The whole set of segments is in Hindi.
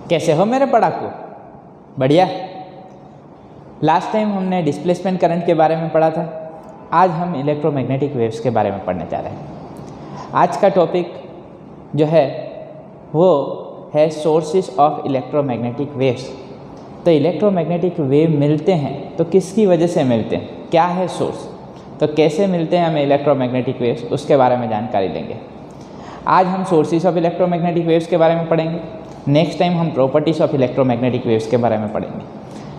कैसे हो मेरे पढ़ाकू? बढ़िया। लास्ट टाइम हमने डिस्प्लेसमेंट करंट के बारे में पढ़ा था। आज हम इलेक्ट्रोमैग्नेटिक वेव्स के बारे में पढ़ने जा रहे हैं। आज का टॉपिक जो है वो है सोर्सेस ऑफ इलेक्ट्रोमैग्नेटिक वेव्स। तो इलेक्ट्रोमैग्नेटिक वेव मिलते हैं तो किसकी वजह से मिलते हैं, क्या है सोर्स, तो कैसे मिलते हैं हमें इलेक्ट्रोमैग्नेटिक वेव्स, उसके बारे में जानकारी लेंगे। आज हम सोर्सेस ऑफ इलेक्ट्रोमैग्नेटिक वेव्स के बारे में पढ़ेंगे। नेक्स्ट टाइम हम प्रॉपर्टीज ऑफ इलेक्ट्रोमैग्नेटिक वेव्स के बारे में पढ़ेंगे।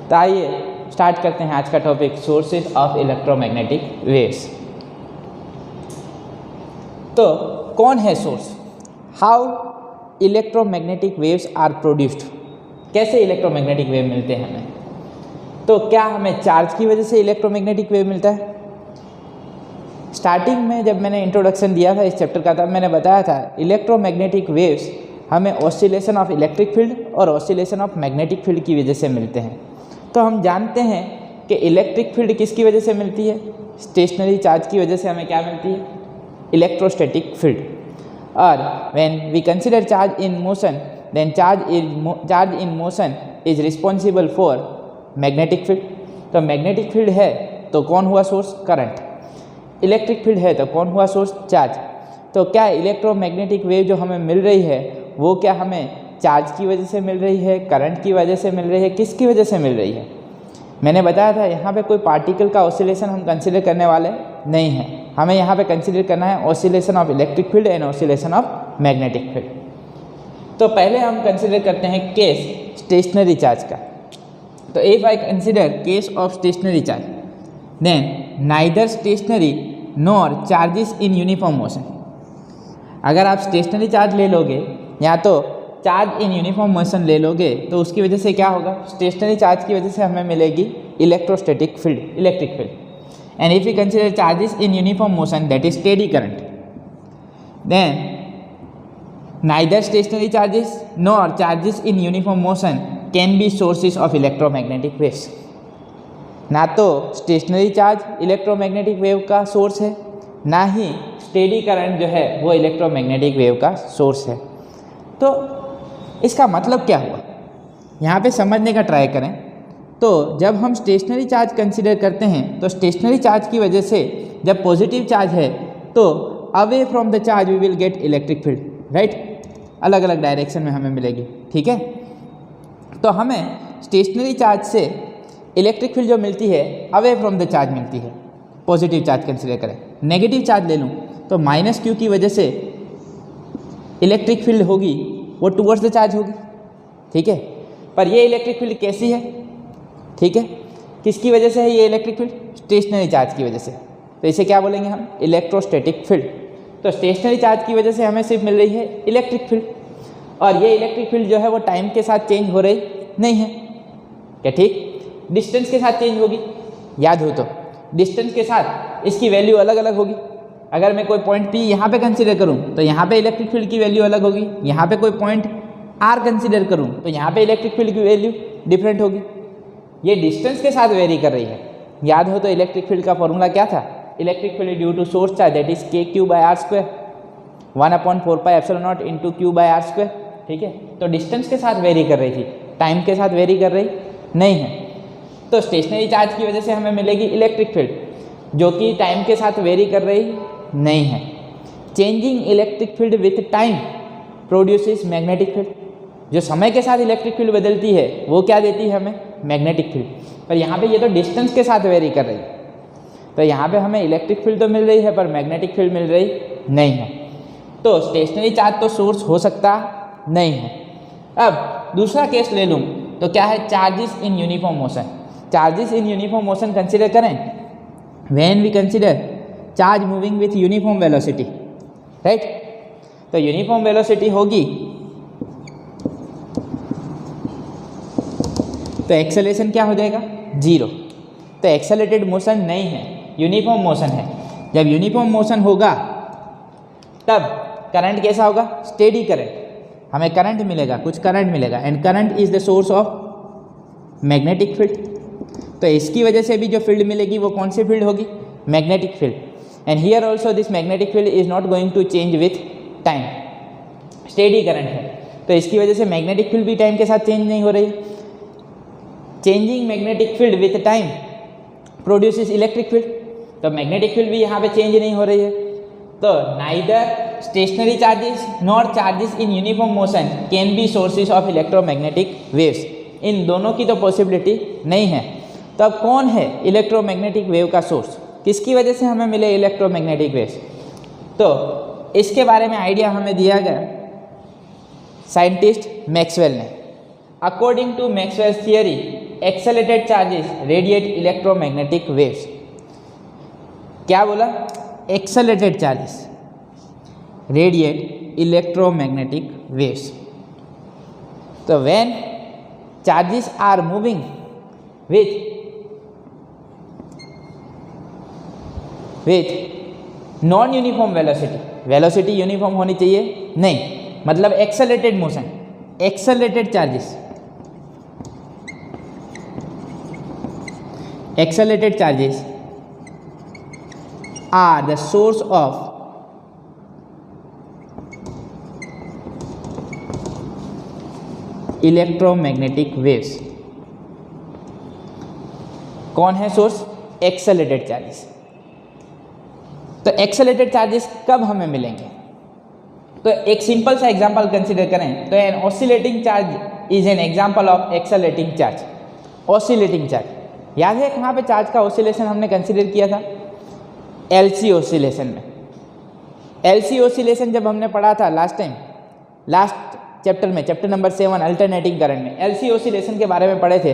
तो आइए स्टार्ट करते हैं आज का topic, sources of electromagnetic waves. तो कौन है source, how electromagnetic waves are produced, कैसे इलेक्ट्रोमैग्नेटिक वेव मिलते हैं हमें। तो क्या हमें चार्ज की वजह से इलेक्ट्रोमैग्नेटिक वेव मिलता है? स्टार्टिंग में जब मैंने इंट्रोडक्शन दिया था इस चैप्टर का, तब मैंने बताया था इलेक्ट्रोमैग्नेटिक वेव्स हमें ऑसिलेशन ऑफ इलेक्ट्रिक फील्ड और ऑसिलेशन ऑफ मैग्नेटिक फील्ड की वजह से मिलते हैं। तो हम जानते हैं कि इलेक्ट्रिक फील्ड किसकी वजह से मिलती है, स्टेशनरी चार्ज की वजह से हमें क्या मिलती है, इलेक्ट्रोस्टैटिक फील्ड। और when we consider charge in motion, then charge in motion is responsible for magnetic field. तो मैग्नेटिक फील्ड है तो कौन हुआ सोर्स, करंट। इलेक्ट्रिक फील्ड है तो कौन हुआ सोर्स, चार्ज। तो क्या इलेक्ट्रोमैग्नेटिक वेव जो हमें मिल रही है वो क्या हमें चार्ज की वजह से मिल रही है, करंट की वजह से मिल रही है, किसकी वजह से मिल रही है? मैंने बताया था यहाँ पे कोई पार्टिकल का ऑसिलेशन हम कंसीडर करने वाले नहीं हैं। हमें यहाँ पे कंसीडर करना है oscillation of electric field and oscillation of magnetic field. तो पहले हम कंसीडर करते हैं केस स्टेशनरी चार्ज का। तो if I consider case of stationary charge, then neither stationary nor charges in uniform motion. अगर आप स्टेशनरी चार्ज ले लोगे या तो चार्ज इन यूनिफॉर्म मोशन ले लोगे तो उसकी वजह से क्या होगा, स्टेशनरी चार्ज की वजह से हमें मिलेगी electrostatic field, electric field. And if you consider charges in uniform motion, that is steady current, then neither stationary charges nor charges in uniform motion can be sources of electromagnetic waves. ना तो स्टेशनरी चार्ज इलेक्ट्रोमैग्नेटिक वेव का सोर्स है, ना ही स्टेडी करंट जो है वो इलेक्ट्रोमैग्नेटिक वेव का सोर्स है। तो इसका मतलब क्या हुआ, यहाँ पे समझने का ट्राई करें। तो जब हम स्टेशनरी चार्ज कंसीडर करते हैं तो स्टेशनरी चार्ज की वजह से जब पॉजिटिव चार्ज है तो away from the charge we will get electric field, right. अलग अलग डायरेक्शन में हमें मिलेगी, ठीक है। तो हमें स्टेशनरी चार्ज से इलेक्ट्रिक फील्ड जो मिलती है अवे फ्रॉम द चार्ज मिलती है। पॉजिटिव चार्ज कंसीडर करें, नेगेटिव चार्ज ले लूँ तो माइनस क्यू की वजह से इलेक्ट्रिक फील्ड होगी वो टूवर्ड्स द चार्ज होगी, ठीक है। पर ये इलेक्ट्रिक फील्ड कैसी है, ठीक है, किसकी वजह से है ये इलेक्ट्रिक फील्ड, स्टेशनरी चार्ज की वजह से। तो इसे क्या बोलेंगे हम, इलेक्ट्रोस्टैटिक फील्ड। तो स्टेशनरी चार्ज की वजह से हमें सिर्फ मिल रही है इलेक्ट्रिक फील्ड, और ये इलेक्ट्रिक फील्ड जो है वो टाइम के साथ चेंज हो रही नहीं है, क्या ठीक, डिस्टेंस के साथ चेंज होगी। याद हो तो डिस्टेंस के साथ इसकी वैल्यू अलग अलग होगी। अगर मैं कोई पॉइंट P यहाँ पे कंसीडर करूँ तो यहाँ पे इलेक्ट्रिक फील्ड की वैल्यू अलग होगी। यहाँ पे कोई पॉइंट R कंसीडर करूँ तो यहाँ पे इलेक्ट्रिक फील्ड की वैल्यू डिफरेंट होगी। ये डिस्टेंस के साथ वेरी कर रही है। याद हो तो इलेक्ट्रिक फील्ड का फॉर्मूला क्या था, electric field due to source charge that is KQ/R², 1/4πε0 into Q/R², ठीक है। तो डिस्टेंस के साथ वेरी कर रही थी, टाइम के साथ वेरी कर रही नहीं है। तो स्टेशनरी चार्ज की वजह से हमें मिलेगी इलेक्ट्रिक फील्ड जो कि टाइम के साथ वेरी कर रही नहीं है। Changing electric field with time produces magnetic field. जो समय के साथ इलेक्ट्रिक फील्ड बदलती है वो क्या देती है हमें, मैग्नेटिक फील्ड। पर यहाँ पे ये तो डिस्टेंस के साथ वेरी कर रही है, तो यहाँ पे हमें इलेक्ट्रिक फील्ड तो मिल रही है पर मैग्नेटिक फील्ड मिल रही नहीं है। तो स्टेशनरी चार्ज तो सोर्स हो सकता नहीं है। अब दूसरा केस ले लूँ तो क्या है, charges in uniform motion. Charges in uniform motion consider करें, when we consider charge moving with uniform velocity, right. तो यूनिफॉर्म वेलोसिटी होगी तो एक्सेलरेशन क्या हो जाएगा, जीरो। तो एक्सेलरेटेड मोशन नहीं है, यूनिफॉर्म मोशन है। जब यूनिफॉर्म मोशन होगा तब करंट कैसा होगा, स्टेडी करंट। हमें करंट मिलेगा, कुछ करंट मिलेगा, and current is the source of magnetic field. तो इसकी वजह से भी जो फील्ड मिलेगी वो कौन सी फील्ड होगी, magnetic field. And here also this magnetic field is not going to change with time, steady current है। तो इसकी वजह से मैग्नेटिक फील्ड भी टाइम के साथ चेंज नहीं हो रही। Changing magnetic field with time produces electric field, तो मैग्नेटिक फील्ड भी यहाँ पे चेंज नहीं हो रही है। तो neither stationary charges nor charges in uniform motion can be sources of electromagnetic waves, इन दोनों की तो पॉसिबिलिटी नहीं है। तो अब कौन है इलेक्ट्रोमैग्नेटिक वेव का सोर्स, किसकी वजह से हमें मिले इलेक्ट्रोमैग्नेटिक वेव्स? तो इसके बारे में आइडिया हमें दिया गया साइंटिस्ट मैक्सवेल ने। According to Maxwell's theory accelerated charges radiate electromagnetic waves. क्या बोला? Accelerated charges radiate electromagnetic waves. तो when charges are moving with non uniform velocity, velocity uniform होनी चाहिए नहीं, मतलब accelerated motion, accelerated charges, accelerated charges are the source of electromagnetic waves. कौन है सोर्स? Accelerated charges. तो एक्सेलरेटेड चार्जेस कब हमें मिलेंगे? तो एक सिंपल सा एग्जांपल कंसीडर करें तो an oscillating charge is an example of accelerating charge. Oscillating charge, याद है कहाँ पे चार्ज का ऑसिलेशन हमने कंसीडर किया था? एलसी ऑसिलेशन में। एलसी ऑसिलेशन जब हमने पढ़ा था लास्ट टाइम, लास्ट चैप्टर में, चैप्टर नंबर 7 अल्टरनेटिंग करंट में एलसी ऑसिलेशन के बारे में पढ़े थे।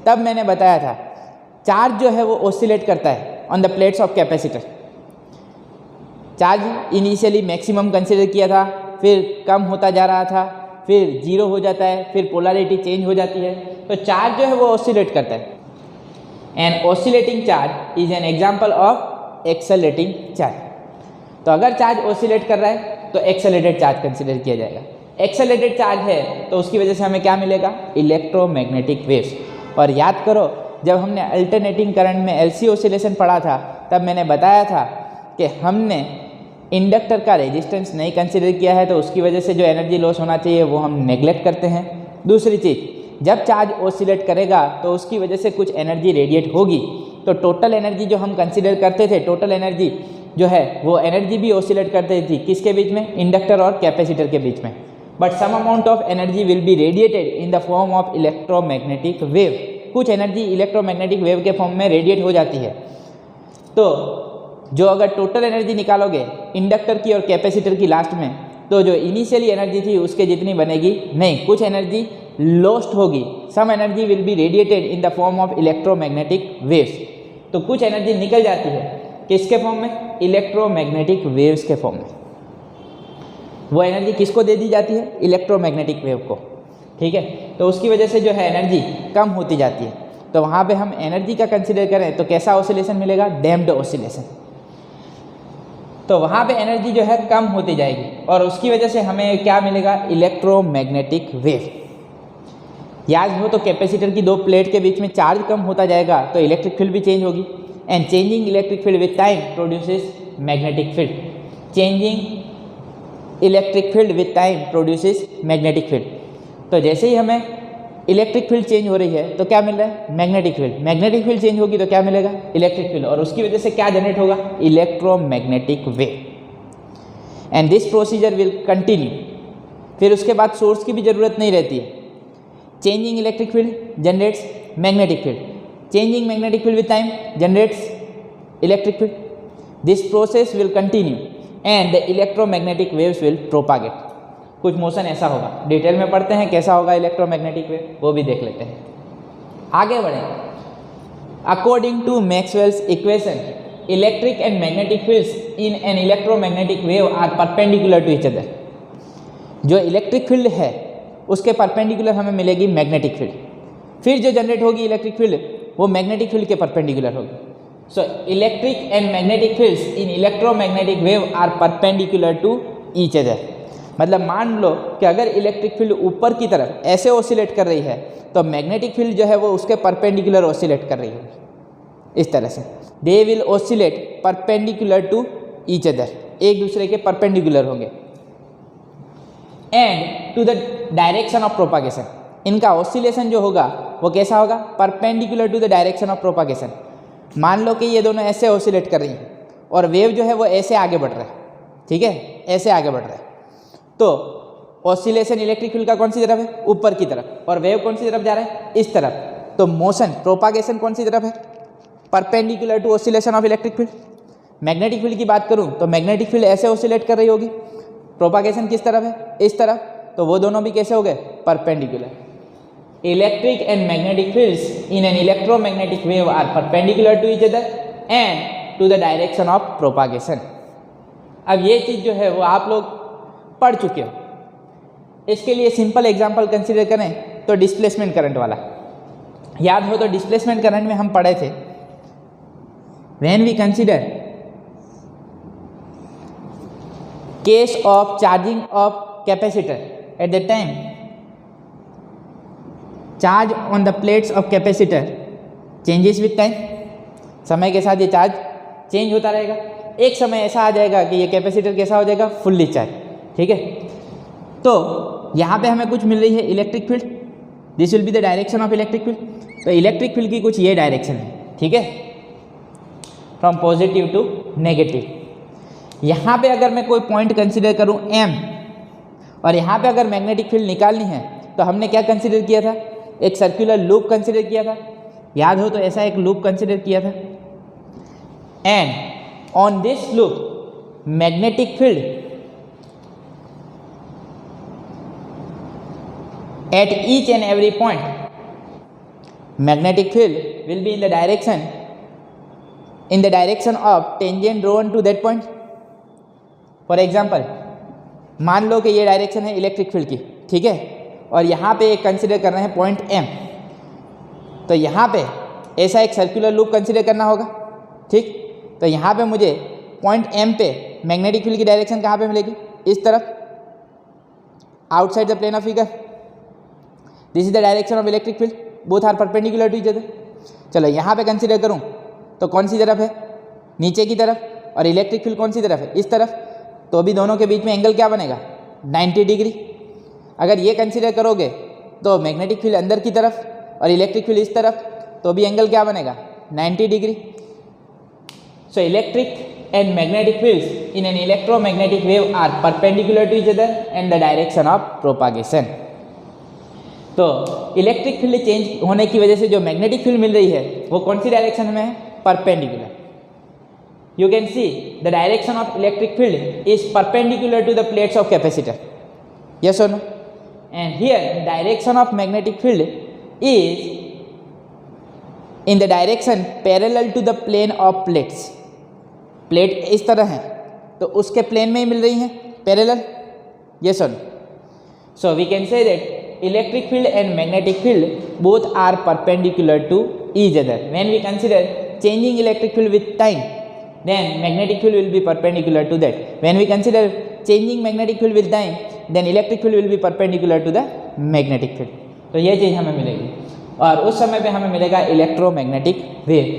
तब मैंने बताया था चार्ज जो है वो ऑसिलेट करता है on the plates of capacitor. Charge initially maximum consider किया था, फिर कम होता जा रहा था, फिर जीरो हो जाता है, फिर पोलैरिटी चेंज हो जाती है। तो चार्ज जो है वो ऑसिलेट करता है। An oscillating charge is an example of accelerating charge. तो अगर चार्ज ऑसिलेट कर रहा है तो एक्सेलरेटेड चार्ज कंसीडर किया जाएगा। एक्सेलरेटेड चार्ज है तो उसकी वजह से हमें क्या मिलेगा? Electromagnetic waves. और याद करो जब हमने अल्टरनेटिंग करंट में एलसी ऑसिलेशन पढ़ा था तब मैंने बताया था कि हमने इंडक्टर का रेजिस्टेंस नहीं कंसीडर किया है, तो उसकी वजह से जो एनर्जी लॉस होना चाहिए वो हम नेग्लेक्ट करते हैं। दूसरी चीज़, जब चार्ज ऑसिलेट करेगा तो उसकी वजह से कुछ एनर्जी रेडिएट होगी, तो टोटल एनर्जी जो हम कंसीडर करते थे, टोटल एनर्जी जो है वो एनर्जी भी ऑसिलेट करती थी। किसके बीच में? इंडक्टर और कैपेसिटर के बीच में। But some amount of energy will be radiated in the form of electromagnetic wave. कुछ एनर्जी इलेक्ट्रोमैग्नेटिक वेव के फॉर्म में रेडिएट हो जाती है। तो जो अगर टोटल एनर्जी निकालोगे इंडक्टर की और कैपेसिटर की लास्ट में, तो जो इनिशियली एनर्जी थी उसके जितनी बनेगी नहीं, कुछ एनर्जी लॉस्ट होगी। Some energy will be radiated in the form of electromagnetic waves. तो कुछ एनर्जी निकल जाती है किसके फॉर्म में? इलेक्ट्रोमैग्नेटिक वेव्स के फॉर्म में। वो एनर्जी किसको दे दी जाती है? इलेक्ट्रोमैग्नेटिक वेव को। ठीक है, तो उसकी वजह से जो है एनर्जी कम होती जाती है। तो वहाँ पे हम एनर्जी का कंसीडर करें तो कैसा ऑसिलेशन मिलेगा? Damped oscillation. तो वहाँ पे एनर्जी जो है कम होती जाएगी और उसकी वजह से हमें क्या मिलेगा? Electromagnetic wave. याद हो तो कैपेसिटर की दो प्लेट के बीच में चार्ज कम होता जाएगा तो इलेक्ट्रिक फील्ड भी चेंज होगी। And changing electric field with time produces magnetic field. Changing electric field with time produces magnetic field. तो जैसे ही हमें इलेक्ट्रिक फील्ड चेंज हो रही है तो क्या मिल रहा है? Magnetic field. Magnetic field change होगी तो क्या मिलेगा? Electric field. और उसकी वजह से क्या जनरेट होगा? Electromagnetic wave. And this procedure will continue. फिर उसके बाद सोर्स की भी ज़रूरत नहीं रहती है। Changing electric field generates magnetic field. Changing magnetic field with time generates electric field. This process will continue and the electromagnetic waves will propagate. कुछ मोशन ऐसा होगा, डिटेल में पढ़ते हैं कैसा होगा इलेक्ट्रोमैग्नेटिक वेव, वो भी देख लेते हैं। आगे बढ़ें। According to Maxwell's equation electric and magnetic fields in an electromagnetic wave are perpendicular to each other. जो इलेक्ट्रिक फील्ड है उसके परपेंडिकुलर हमें मिलेगी मैग्नेटिक फील्ड। फिर जो जनरेट होगी इलेक्ट्रिक फील्ड वो मैग्नेटिक फील्ड के परपेंडिकुलर होगी। So electric and magnetic fields in electromagnetic wave are perpendicular to each other. मतलब मान लो कि अगर इलेक्ट्रिक फील्ड ऊपर की तरफ ऐसे ऑसिलेट कर रही है तो मैग्नेटिक फील्ड जो है वो उसके परपेंडिकुलर ऑसिलेट कर रही होगी। इस तरह से they will oscillate perpendicular to each other, एक दूसरे के परपेंडिकुलर होंगे। And to the direction of propagation. इनका ऑसिलेशन जो होगा वो कैसा होगा? Perpendicular to the direction of propagation. मान लो कि ये दोनों ऐसे ऑसिलेट कर रही हैं और वेव जो है वो ऐसे आगे बढ़ रहा है, ठीक है, ऐसे आगे बढ़ रहा है। तो ऑसिलेशन इलेक्ट्रिक फील्ड का कौन सी तरफ है? ऊपर की तरफ। और वेव कौन सी तरफ जा रहा है? इस तरफ। तो मोशन प्रोपागेशन कौन सी तरफ है? Perpendicular to oscillation of electric field. Magnetic field की बात करूं तो मैग्नेटिक फील्ड ऐसे ऑसिलेट कर रही होगी, प्रोपागेशन किस तरफ है? इस तरफ। तो वो दोनों भी कैसे हो गए? Perpendicular. Electric and magnetic fields in an electromagnetic wave are perpendicular to each other and to the direction of propagation. अब ये चीज़ जो है वो आप लोग पढ़ चुके हो। इसके लिए सिंपल एग्जांपल कंसीडर करें तो डिस्प्लेसमेंट करंट वाला। याद हो तो डिस्प्लेसमेंट करंट में हम पढ़े थे, when we consider case of charging of capacitor at the time charge on the plates of capacitor changes with time. समय के साथ ये चार्ज चेंज होता रहेगा। एक समय ऐसा आ जाएगा कि ये कैपेसिटर कैसा हो जाएगा? फुल्ली चार्ज, ठीक है। तो यहाँ पे हमें कुछ मिल रही है electric field, this will be the direction of electric field. तो इलेक्ट्रिक फील्ड की कुछ ये डायरेक्शन है, ठीक है, फ्रॉम पॉजिटिव टू नेगेटिव। यहाँ पे अगर मैं कोई पॉइंट कंसिडर करूँ M, और यहाँ पे अगर मैग्नेटिक फील्ड निकालनी है तो हमने क्या कंसिडर किया था? एक सर्कुलर लूप कंसिडर किया था। याद हो तो ऐसा एक लूप कंसिडर किया था। And on this loop magnetic field at each and every point magnetic field will be in the direction of tangent rho 1 to that point. For example, मान लो कि ये डायरेक्शन है इलेक्ट्रिक फील्ड की, ठीक है, और यहाँ पे एक कंसिडर कर रहे हैं पॉइंट M। तो यहाँ पे ऐसा एक सर्कुलर लूप कंसिडर करना होगा, ठीक। तो यहाँ पे मुझे पॉइंट M पे मैग्नेटिक फील्ड की डायरेक्शन कहाँ पे मिलेगी? इस तरफ, outside the plane of figure. This is the direction of electric field, both are perpendicular to each other. चलो यहाँ पे कंसीडर करूँ तो कौन सी तरफ है? नीचे की तरफ। और इलेक्ट्रिक फील्ड कौन सी तरफ है? इस तरफ। तो अभी दोनों के बीच में एंगल क्या बनेगा? 90 डिग्री। अगर ये कंसीडर करोगे तो मैग्नेटिक फील्ड अंदर की तरफ और इलेक्ट्रिक फील्ड इस तरफ, तो भी एंगल क्या बनेगा? 90 degree. So electric and magnetic fields in an electromagnetic wave are perpendicular to each other and the direction of propagation. तो इलेक्ट्रिक फील्ड चेंज होने की वजह से जो मैग्नेटिक फील्ड मिल रही है वो कौन सी डायरेक्शन में है? Perpendicular. You can see the direction of electric field is perpendicular to the plates of capacitor, yes और no? And here direction of magnetic field is in the direction parallel to the plane of plates. Plate इस तरह है तो उसके प्लेन में ही मिल रही हैं, पैरेलल, यस और no? So we can say that electric field and magnetic field both are perpendicular to each other. When we consider changing electric field with time, then magnetic field will be perpendicular to that. When we consider changing magnetic field with time, then electric field will be perpendicular to the magnetic field. तो ये चीज़ हमें मिलेगी और उस समय पे हमें मिलेगा electromagnetic wave.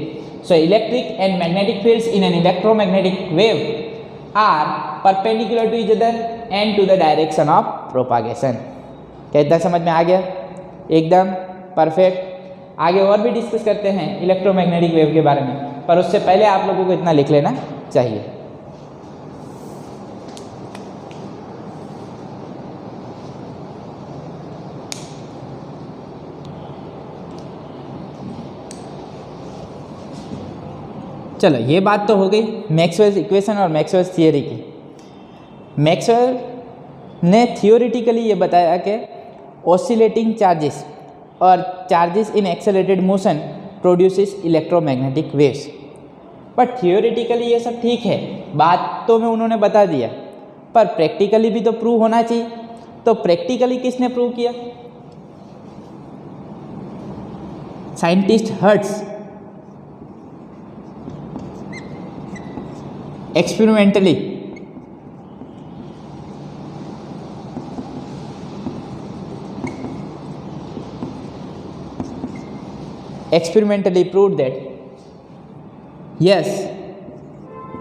So electric and magnetic fields in an electromagnetic wave are perpendicular to each other and to the direction of propagation. क्या इतना समझ में आ गया? एकदम परफेक्ट। आगे और भी डिस्कस करते हैं इलेक्ट्रोमैग्नेटिक वेव के बारे में, पर उससे पहले आप लोगों को इतना लिख लेना चाहिए। चलो ये बात तो हो गई मैक्सवेल इक्वेशन और मैक्सवेल थियरी की। मैक्सवेल ने थियोरिटिकली ये बताया कि ऑसिलेटिंग चार्जेस और charges in accelerated motion produces electromagnetic waves. But theoretically ये सब ठीक है, बातों में उन्होंने बता दिया, पर प्रैक्टिकली भी तो प्रूव होना चाहिए। तो प्रैक्टिकली किसने प्रूव किया? Scientist hertz experimentally proved that yes,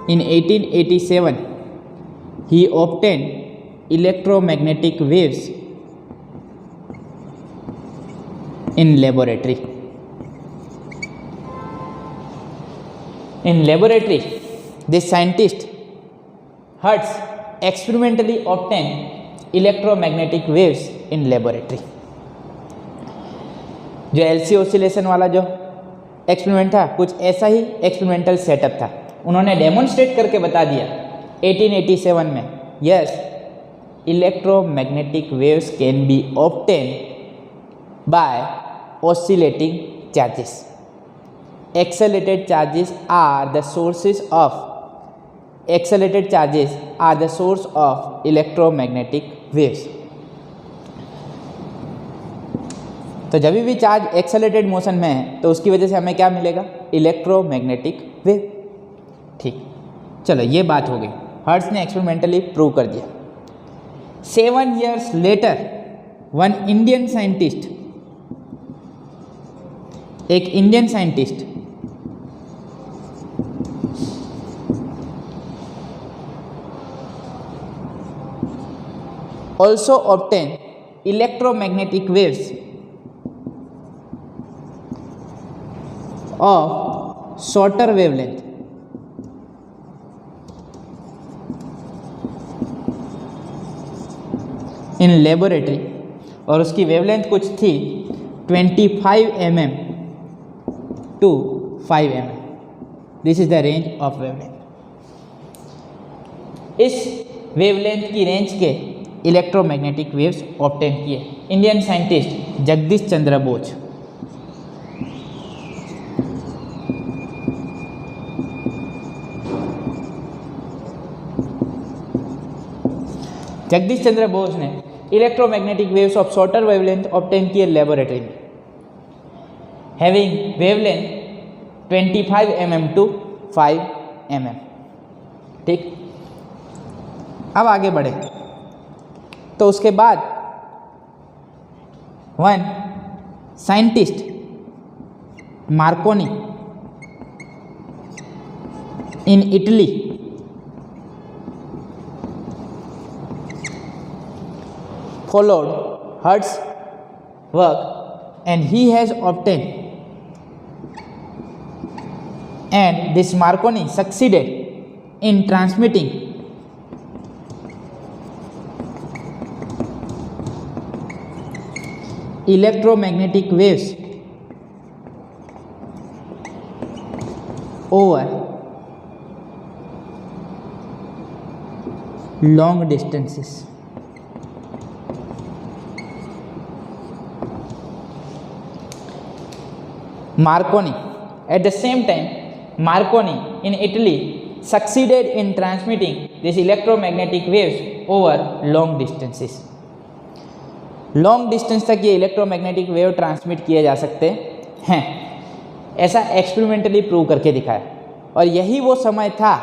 in 1887 he obtained electromagnetic waves in laboratory. In laboratory, this scientist Hertz experimentally obtained electromagnetic waves in laboratory. जो एलसी ऑसिलेशन वाला जो एक्सपेरिमेंट था, कुछ ऐसा ही एक्सपेरिमेंटल सेटअप था. उन्होंने डेमोन्स्ट्रेट करके बता दिया 1887 में, yes, electromagnetic waves can be obtain bye oscillating charges. Accelerated charges are the source of electromagnetic waves. तो जब भी चार्ज एक्सेलरेटेड मोशन में है तो उसकी वजह से हमें क्या मिलेगा? Electromagnetic wave. ठीक, चलो ये बात हो गई. हर्ट्ज ने एक्सपेरिमेंटली प्रूव कर दिया. 7 years later one Indian scientist, एक Indian scientist also obtain electromagnetic waves of shorter wavelength. In laboratory, और उसकी वेवलेंथ कुछ थी 25 mm to 5 mm. This is the range of wavelength. इस वेवलेंथ की रेंज के इलेक्ट्रोमैग्नेटिक वेव्स ऑब्टेन किए इंडियन साइंटिस्ट जगदीश चंद्र बोस. जगदीश चंद्र बोस ने electromagnetic waves of shorter wavelength obtain किए लेबोरेटरी में, having wavelength 25 mm to 5 mm. ठीक, अब आगे बढ़े तो उसके बाद one scientist Markovnikov in Italy followed Hertz's work and he has obtained, and this Marconi succeeded in transmitting electromagnetic waves over long distances. Marconi, at the same time, Marconi in Italy succeeded in transmitting these electromagnetic waves over long distances. Long distance तक ये इलेक्ट्रोमैग्नेटिक वेव ट्रांसमिट किए जा सकते हैं, ऐसा एक्सपेरिमेंटली प्रूव करके दिखाया. और यही वो समय था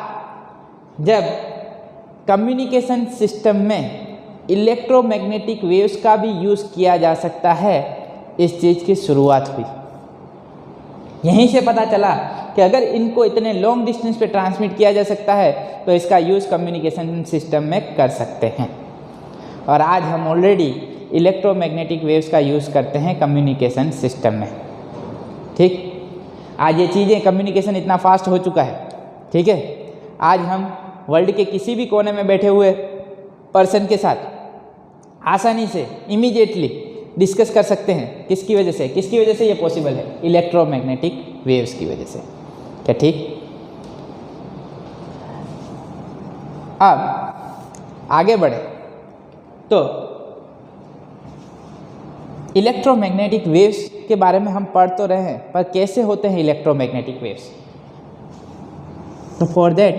जब कम्युनिकेशन सिस्टम में इलेक्ट्रोमैग्नेटिक वेव्स का भी यूज़ किया जा सकता है, इस चीज़ की शुरुआत हुई. यहीं से पता चला कि अगर इनको इतने लॉन्ग डिस्टेंस पे ट्रांसमिट किया जा सकता है तो इसका यूज़ कम्युनिकेशन सिस्टम में कर सकते हैं. और आज हम ऑलरेडी इलेक्ट्रोमैग्नेटिक वेव्स का यूज़ करते हैं कम्युनिकेशन सिस्टम में. ठीक, आज ये चीज़ें, कम्युनिकेशन इतना फास्ट हो चुका है. ठीक है, आज हम वर्ल्ड के किसी भी कोने में बैठे हुए पर्सन के साथ आसानी से इमीडिएटली डिस्कस कर सकते हैं. किसकी वजह से? किसकी वजह से ये पॉसिबल है? इलेक्ट्रोमैग्नेटिक वेव्स की वजह से. क्या ठीक? अब आगे बढ़े तो इलेक्ट्रोमैग्नेटिक वेव्स के बारे में हम पढ़ तो रहे हैं, पर कैसे होते हैं इलेक्ट्रोमैग्नेटिक वेव्स? तो for that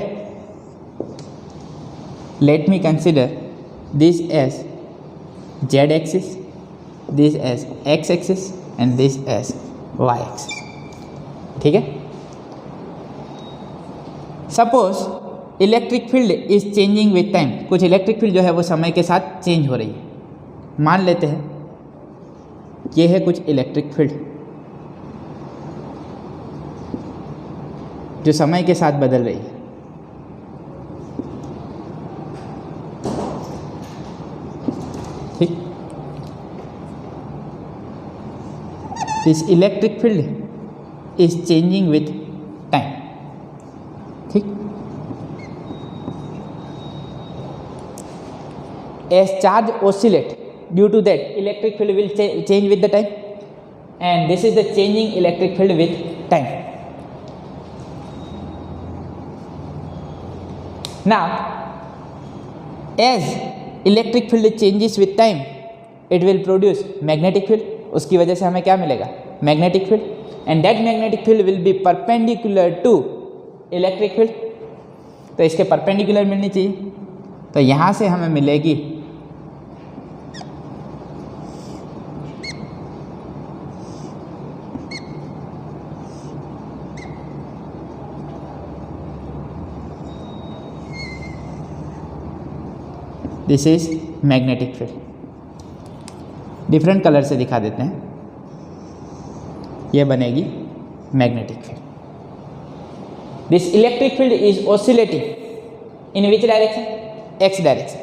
let me consider this as Z axis, this as x axis and this as y axis. ठीक है, suppose electric field is changing with time. कुछ इलेक्ट्रिक फील्ड जो है वो समय के साथ चेंज हो रही है. मान लेते हैं ये है कुछ इलेक्ट्रिक फील्ड जो समय के साथ बदल रही है. This electric field is changing with time. ठीक. As charge oscillate, due to that electric field will change with the time, and this is the changing electric field with time. Now, as electric field changes with time, it will produce magnetic field. उसकी वजह से हमें क्या मिलेगा? Magnetic field, and that magnetic field will be perpendicular to electric field. तो इसके perpendicular मिलनी चाहिए. तो यहाँ से हमें मिलेगी this is magnetic field. Different colour से दिखा देते हैं. ये बनेगी magnetic field. This electric field is oscillating in which direction? X direction.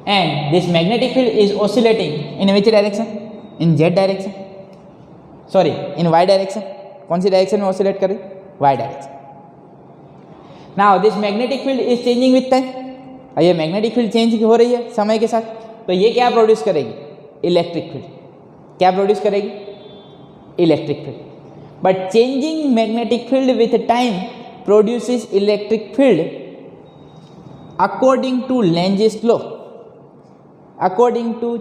And this magnetic field is oscillating in which direction? In Z direction. Sorry, in Y direction. कौन सी डायरेक्शन में ऑसिलेट करें? Y direction. Now this magnetic field is changing with time. ये मैग्नेटिक फील्ड चेंज हो रही है समय के साथ. तो ये क्या प्रोड्यूस करेगी? Electric field. क्या प्रोड्यूस करेगी? Electric field. But changing magnetic field with time produces electric field according to Lenz's law. According to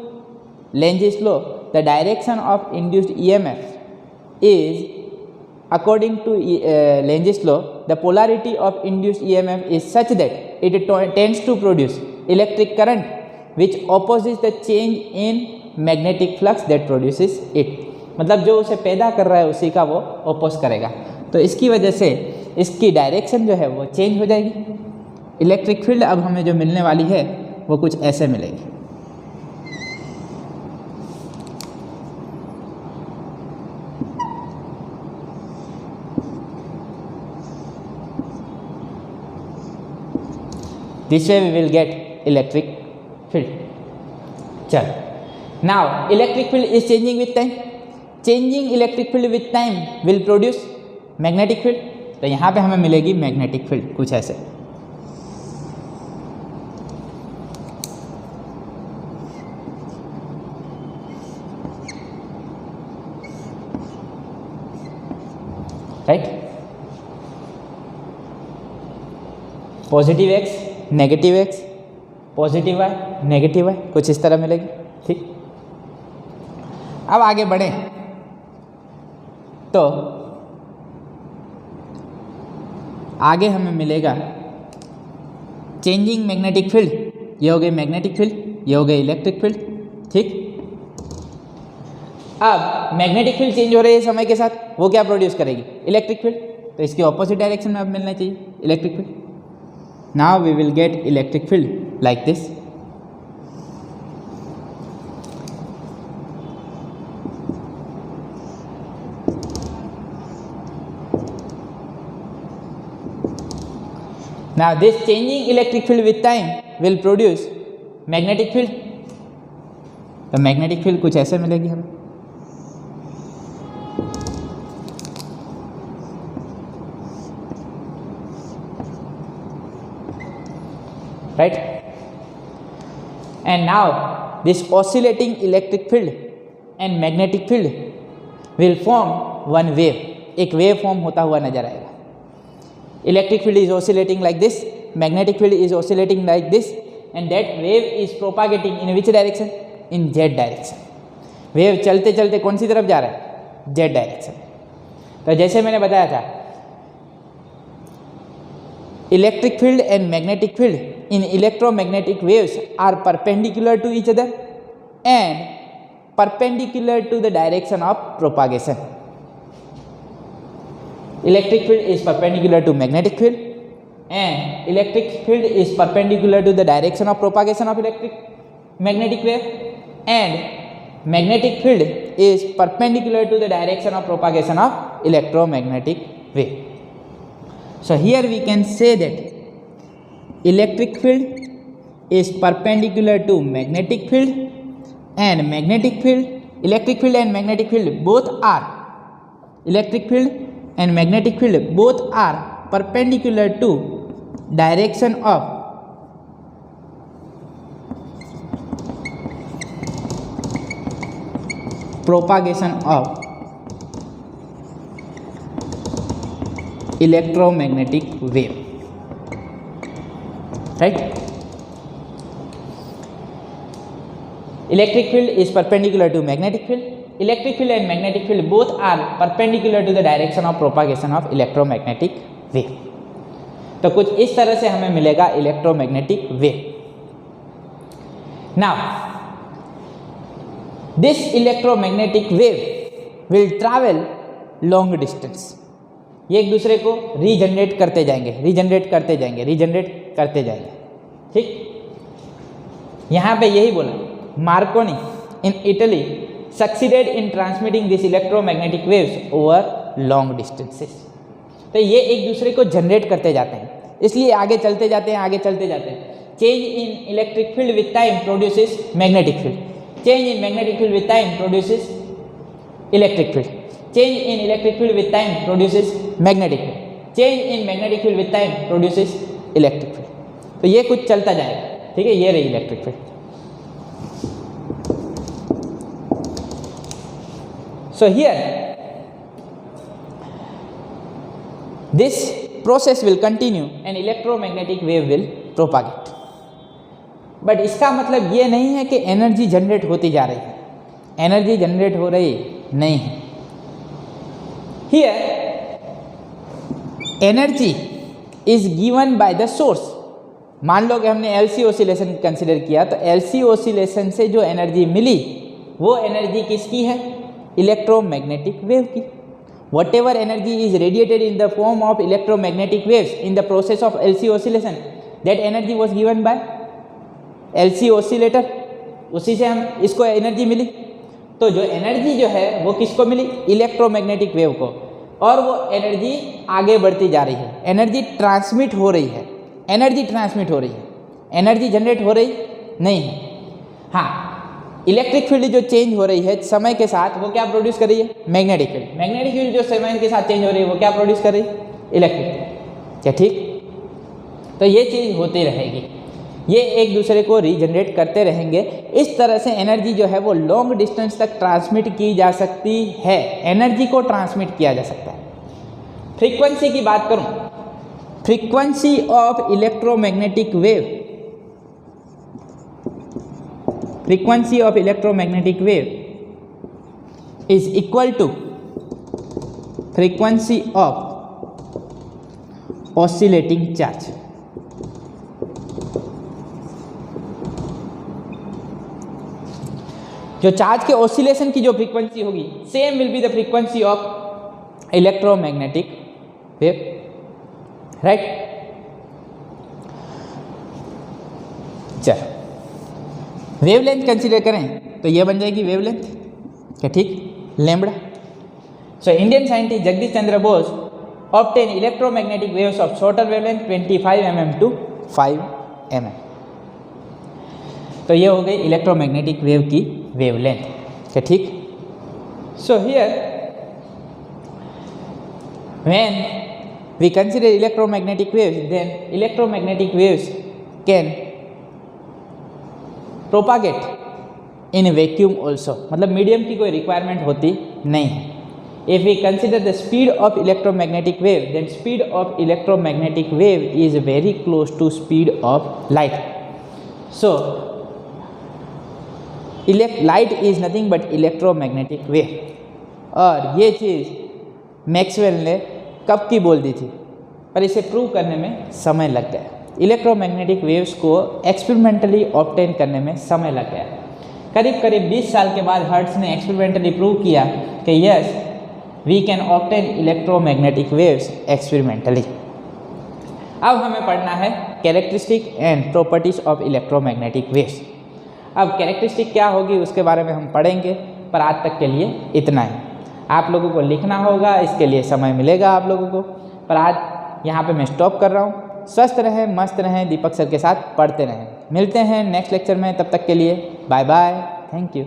Lenz's law, the direction of induced EMF is, according to Lenz law, the polarity of induced EMF is such that it tends to produce electric current which opposes the change in magnetic flux that produces it. मतलब जो उसे पैदा कर रहा है उसी का वो ओपोज करेगा. तो इसकी वजह से इसकी डायरेक्शन जो है वो चेंज हो जाएगी. इलेक्ट्रिक फील्ड अब हमें जो मिलने वाली है वो कुछ ऐसे मिलेगी. This way we will get electric field. चल. Now electric field is changing with time. Changing electric field with time will produce magnetic field. तो यहाँ पे हमें मिलेगी magnetic field कुछ ऐसे. Right? Positive X, negative X, positive Y, negative Y, कुछ इस तरह मिलेगी. ठीक. अब आगे बढ़ें तो आगे हमें मिलेगा चेंजिंग मैग्नेटिक फील्ड. ये हो गई मैग्नेटिक फील्ड, ये हो गई इलेक्ट्रिक फील्ड. ठीक. अब मैग्नेटिक फील्ड चेंज हो रही है समय के साथ, वो क्या प्रोड्यूस करेगी? Electric field. तो इसके ऑपोजिट डायरेक्शन में अब मिलना चाहिए electric field. Now we will get electric field like this. Now this changing electric field with time will produce magnetic field. तो magnetic field कुछ ऐसे मिलेगी हमें. Right? And now this oscillating electric field and magnetic field will form one wave. एक wave form होता हुआ नजर आएगा. Electric field is oscillating like this, magnetic field is oscillating like this, and that wave is propagating in which direction? In z direction. wave चलते चलते कौन सी तरफ जा रहा है? z direction. तो जैसे मैंने बताया था, electric field and magnetic field in electromagnetic waves are perpendicular to each other and perpendicular to the direction of propagation. Electric field is perpendicular to magnetic field and electric field is perpendicular to the direction of propagation of magnetic wave, and magnetic field is perpendicular to the direction of propagation of electromagnetic wave. So here we can say that electric field is perpendicular to magnetic field and magnetic field electric field and magnetic field both are electric field and magnetic field both are perpendicular to direction of propagation of electromagnetic wave, right? Electric field is perpendicular to magnetic field. Electric field and magnetic field both are perpendicular to the direction of propagation of electromagnetic wave. तो कुछ इस तरह से हमें मिलेगा electromagnetic wave. Now this electromagnetic wave will travel long distance. ये एक दूसरे को रीजनरेट करते जाएंगे. ठीक, यहाँ पे यही बोला, Markovnikov in Italy succeeded in transmitting this electromagnetic waves over long distances. तो ये एक दूसरे को जनरेट करते जाते हैं, इसलिए आगे चलते जाते हैं. Change in electric field with time produces magnetic field. Change in magnetic field with time produces electric field. Change in electric field with time produces magnetic field. Change in magnetic field with time produces electric field. तो ये कुछ चलता जाएगा. ठीक है, ये रही electric field. So here this process will continue and electromagnetic wave will propagate. But इसका मतलब ये नहीं है कि एनर्जी जनरेट होती जा रही है. एनर्जी जनरेट हो रही नहीं है. Here energy is given by the source. मान लो कि हमने LC ऑसिलेशन कंसिडर किया, तो LC ऑसिलेशन से जो एनर्जी मिली वो एनर्जी किसकी है? इलेक्ट्रोमैग्नेटिक वेव की. What ever energy is radiated in the form of electromagnetic waves in the process of LC oscillation, that energy was given by LC oscillator. उसी से हम इसको एनर्जी मिली. तो जो एनर्जी जो है वो किसको मिली? इलेक्ट्रोमैग्नेटिक वेव को. और वो एनर्जी आगे बढ़ती जा रही है. एनर्जी ट्रांसमिट हो रही है. एनर्जी जनरेट हो रही नहीं है. हाँ, इलेक्ट्रिक फील्ड जो चेंज हो रही है समय के साथ, वो क्या प्रोड्यूस कर रही है? Magnetic field. मैग्नेटिक फील्ड जो समय के साथ चेंज हो रही है वो क्या प्रोड्यूस कर रही है? Electric field. क्या ठीक? तो ये चीज़ होती रहेगी. ये एक दूसरे को रीजनरेट करते रहेंगे. इस तरह से एनर्जी जो है वो लॉन्ग डिस्टेंस तक ट्रांसमिट की जा सकती है. एनर्जी को ट्रांसमिट किया जा सकता है. फ्रीक्वेंसी की बात करूं, frequency of electromagnetic wave, frequency of electromagnetic wave is equal to frequency of oscillating charge. जो चार्ज के ऑसिलेशन की जो फ्रीक्वेंसी होगी, same will be the frequency of electromagnetic wave, right? चलो वेवलेंथ कंसीडर करें तो ये बन जाएगी वेवलेंथ. क्या ठीक? Lambda. So Indian scientist Jagdish Chandra Bose obtain electromagnetic waves of shorter wavelength 25 mm to 5 mm. तो ये हो गई इलेक्ट्रोमैग्नेटिक वेव की वेवलेंथ. क्या ठीक? So here when we consider electromagnetic waves, then electromagnetic waves can propagate in vacuum also. मतलब मीडियम की कोई रिक्वायरमेंट होती नहीं है. If we consider the speed of electromagnetic wave, then speed of electromagnetic wave is very close to speed of light. So light is nothing but electromagnetic wave. और ये चीज़ मैक्सवेल ने कब की बोल दी थी, पर इसे प्रूव करने में समय लग गया. इलेक्ट्रोमैग्नेटिक वेव्स को एक्सपेरिमेंटली ऑब्टेन करने में समय लग गया. करीब 20 साल के बाद हर्ट्ज ने एक्सपेरिमेंटली प्रूव किया कि yes, we can obtain electromagnetic waves experimentally. अब हमें पढ़ना है characteristic and properties of electromagnetic waves. अब कैरेक्टरिस्टिक क्या होगी उसके बारे में हम पढ़ेंगे, पर आज तक के लिए इतना ही. आप लोगों को लिखना होगा, इसके लिए समय मिलेगा आप लोगों को, पर आज यहाँ पे मैं स्टॉप कर रहा हूँ. स्वस्थ रहें, मस्त रहें, दीपक सर के साथ पढ़ते रहें. मिलते हैं नेक्स्ट लेक्चर में. तब तक के लिए बाय बाय. Thank you.